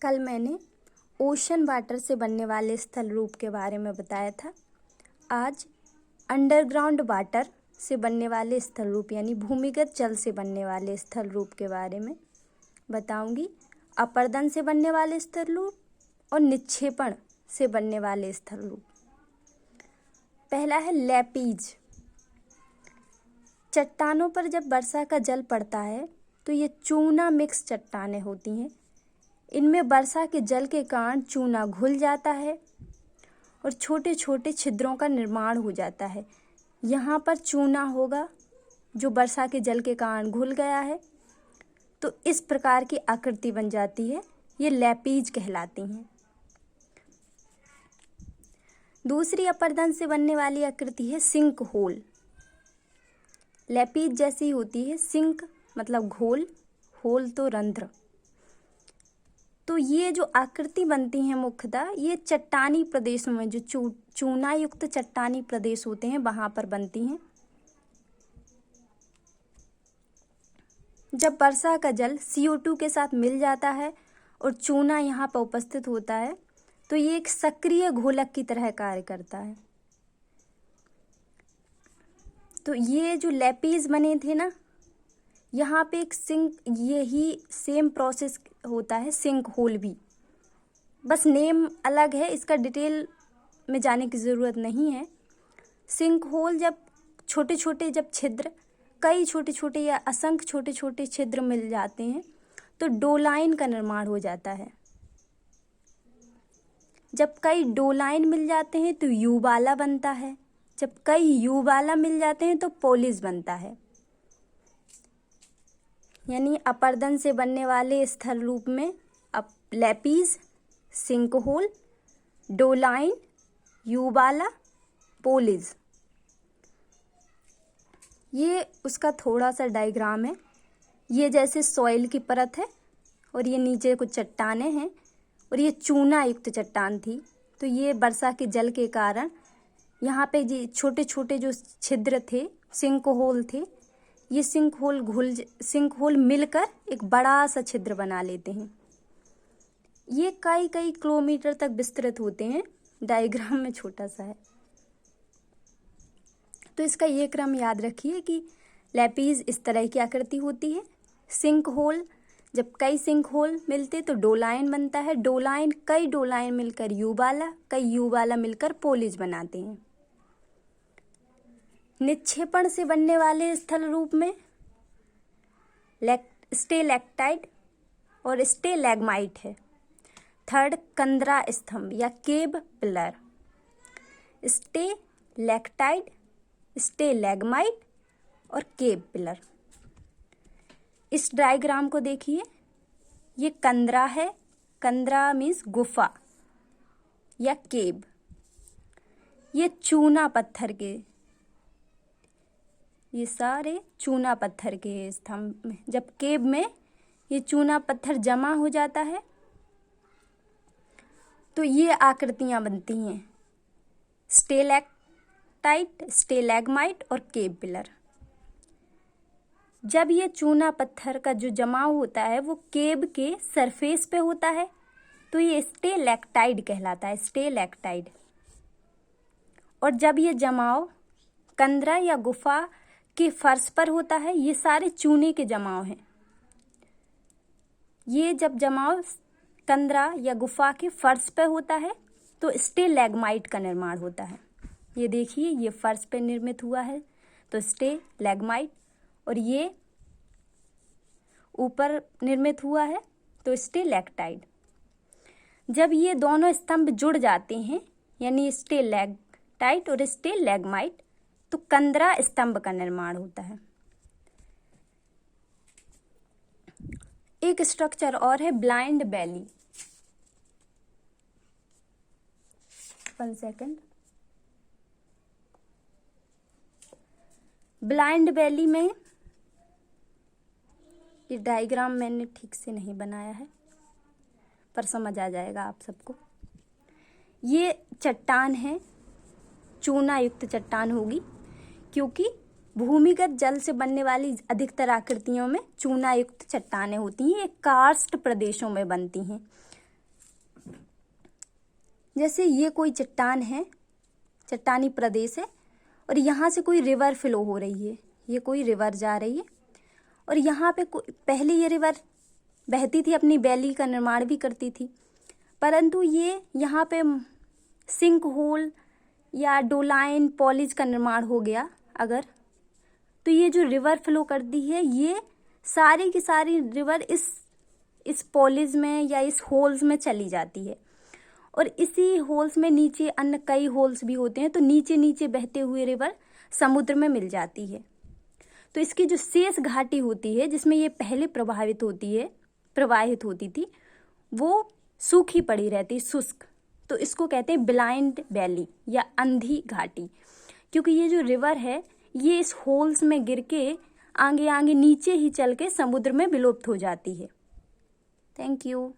कल मैंने ocean water से बनने वाले स्थल रूप के बारे में बताया था। आज अंडरग्राउंड वाटर से बनने वाले स्थल रूप यानी भूमिगत जल से बनने वाले स्थल रूप के बारे में बताऊंगी। अपर्दन से बनने वाले स्थल रूप और निक्षेपण से बनने वाले स्थल रूप। पहला है लैपीज। चट्टानों पर जब वर्षा का जल पड़ता है तो ये चूना मिक्स चट्टानें होती हैं। इनमें वर्षा के जल के कारण चूना घुल जाता है और छोटे छोटे छिद्रों का निर्माण हो जाता है। यहाँ पर चूना होगा जो वर्षा के जल के कारण घुल गया है, तो इस प्रकार की आकृति बन जाती है। ये लैपीज कहलाती हैं। दूसरी अपर्दन से बनने वाली आकृति है सिंक होल। लैपीज जैसी होती है, सिंक मतलब घोल, होल तो रंध्र। तो ये जो आकृति बनती है मुख्यतः ये चट्टानी प्रदेशों में, जो चूना युक्त चट्टानी प्रदेश होते हैं वहां पर बनती हैं। जब वर्षा का जल CO2 के साथ मिल जाता है और चूना यहाँ पर उपस्थित होता है तो ये एक सक्रिय घोलक की तरह कार्य करता है। तो ये जो लैपीज बने थे ना, यहाँ पे एक सिंक, यही सेम प्रोसेस होता है सिंक होल भी, बस नेम अलग है, इसका डिटेल में जाने की ज़रूरत नहीं है। सिंक होल जब छोटे छोटे छिद्र, कई छोटे छोटे या असंख्य छोटे छोटे छिद्र मिल जाते हैं तो डोलाइन का निर्माण हो जाता है। जब कई डोलाइन मिल जाते हैं तो यूबाला बनता है। जब कई यूबाला मिल जाते हैं तो पोलिस बनता है। यानी अपर्दन से बनने वाले स्थल रूप में lapies, sink hole, doline, यूबाला, police. ये उसका थोड़ा सा डायग्राम है। ये जैसे सॉइल की परत है और ये नीचे कुछ चट्टानें हैं और ये चूना युक्त चट्टान थी। तो ये वर्षा के जल के कारण यहाँ पे जी छोटे छोटे जो छिद्र थे, सिंक होल थे, ये सिंक होल मिलकर एक बड़ा सा छिद्र बना लेते हैं। ये कई किलोमीटर तक विस्तृत होते हैं। डायग्राम में छोटा सा है, तो इसका ये क्रम याद रखिए कि लैपीज इस तरह की आकृति होती है। सिंक होल, जब कई सिंक होल मिलते तो डोलाइन बनता है। डोलाइन, कई डोलाइन मिलकर यूबाला, कई यूबाला मिलकर पोलिस बनाते हैं। निक्षेपण से बनने वाले स्थल रूप में स्टेलैक्टाइट और स्टेलैग्माइट है। थर्ड, कंदरा स्तंभ या केव पिलर। स्टेलैक्टाइट, स्टेलैग्माइट और केव पिलर। इस डायग्राम को देखिए, ये कंदरा है। कंदरा मीन्स गुफा या केव। ये चूना पत्थर के, ये सारे चूना पत्थर के स्तंभ में, जब केव में ये चूना पत्थर जमा हो जाता है तो ये आकृतियां बनती हैं, स्टेलैक्टाइट, स्टेलैग्माइट और केव पिलर। जब ये चूना पत्थर का जो जमाव होता है वो केव के सरफेस पे होता है तो ये स्टेलैक्टाइड कहलाता है, स्टेलैक्टाइड। और जब ये जमाव कंदरा या गुफा के फर्श पर होता है, ये सारे चूने के जमाव हैं। ये जब जमाव कंदरा या गुफा के फर्श पर होता है तो स्टेलैग्माइट का निर्माण होता है। ये देखिए, ये फर्श पे निर्मित हुआ है तो स्टेलैग्माइट, और ये ऊपर निर्मित हुआ है तो स्टेलैक्टाइड। जब ये दोनों स्तंभ जुड़ जाते हैं यानी स्टेलैक्टाइट और स्टेलैग्माइट, तो कंदरा स्तंभ का निर्माण होता है। एक स्ट्रक्चर और है blind valley. 1 second. Blind valley में ये डायग्राम मैंने ठीक से नहीं बनाया है पर समझ आ जाएगा आप सबको। ये चट्टान है, चूना युक्त चट्टान होगी, क्योंकि भूमिगत जल से बनने वाली अधिकतर आकृतियों में चूना युक्त चट्टानें होती हैं। ये कार्स्ट प्रदेशों में बनती हैं। जैसे ये कोई चट्टान है, चट्टानी प्रदेश है, और यहाँ से कोई रिवर फ्लो हो रही है, ये कोई रिवर जा रही है, और यहाँ पे पहले ये रिवर बहती थी, अपनी वैली का निर्माण भी करती थी, परंतु ये यहाँ पे सिंक होल या डोलाइन पॉलिज का निर्माण हो गया अगर, तो ये जो रिवर फ्लो करती है ये सारी की सारी रिवर इस पॉलिज में या इस होल्स में चली जाती है, और इसी होल्स में नीचे अन्य कई होल्स भी होते हैं, तो नीचे नीचे बहते हुए रिवर समुद्र में मिल जाती है। तो इसकी जो शेष घाटी होती है जिसमें ये पहले प्रवाहित होती थी, वो सूखी पड़ी रहती, शुष्क, तो इसको कहते हैं ब्लाइंड वैली या अंधी घाटी, क्योंकि ये जो रिवर है ये इस होल्स में गिर के आगे आगे नीचे ही चल के समुद्र में विलुप्त हो जाती है। Thank you.